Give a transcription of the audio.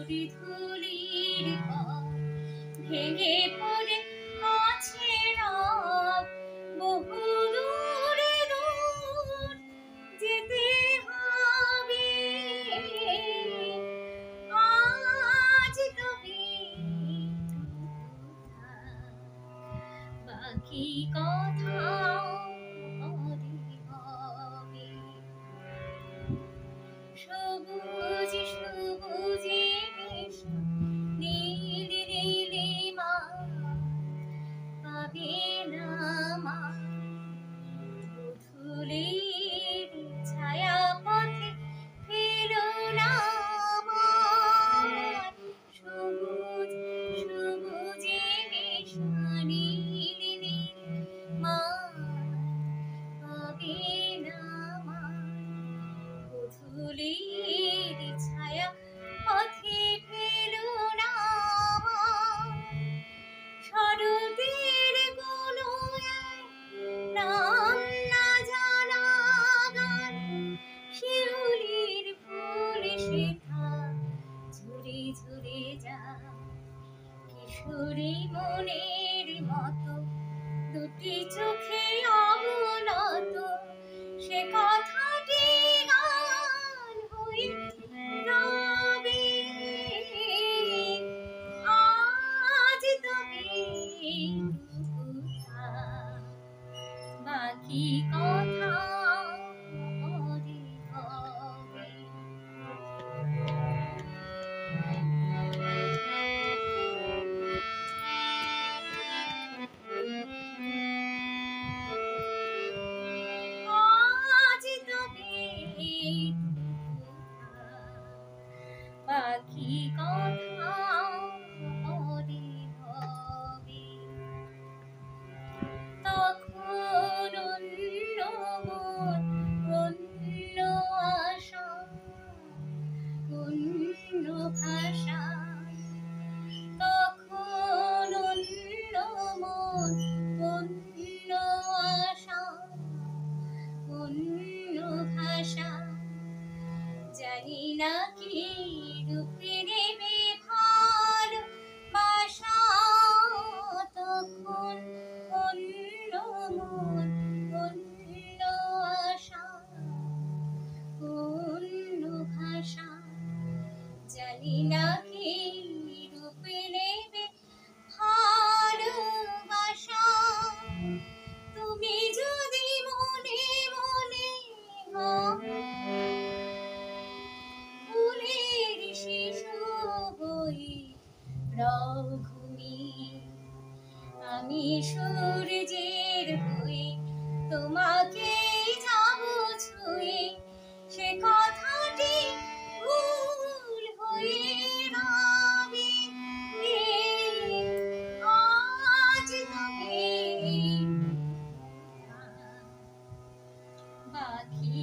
ধুলি ধুলির পথ ভেঙে পড়ে আছে রব, বহু দূরে দূর যেতে হবে। আজ তবে বাকি কথা পরে হবে। সবুজ সবুজে নীল নীলিমা পাবে না মা, ধুলির ছায়া পথে ফেলো না আমার। সবুজ সবুজে নীল নীলিমা পাবে না মা, ধুলির ছায়া পথে ফেলো না আমার। শরতের কোনো নাম না জানা গান, শিউলির ফুল শেখা ঝরে ঝরে যায়। কিশোরী মনের মতো দুটি চোখে অবনত, সে কথাটি গান হয়ে রবে। আজ তবে বাকি কথা পরে হবে। আজ তবে বাকি কথা পরে হবে। তখন অন্য মন, অন্য আশা, অন্য ভাষা। তখন অন্য মন, অন্য আশা, অন্য ভাষা। জানি না কি রূপে নেবে ভালোবাসা। তখন অন্য মন, অন্য আশা, অন্য ভাষা। জানি না কি রূপে নেবে ভালোবাসা। তুমি যদি মনে মনে ফুলের শিশু হয়ে রও ঘুমি, আমি সূর্যের হয়ে তোমাকে যাব ছুঁয়ে। সে কথাটি ভুল হয়ে রবে। আজ তবে বাকি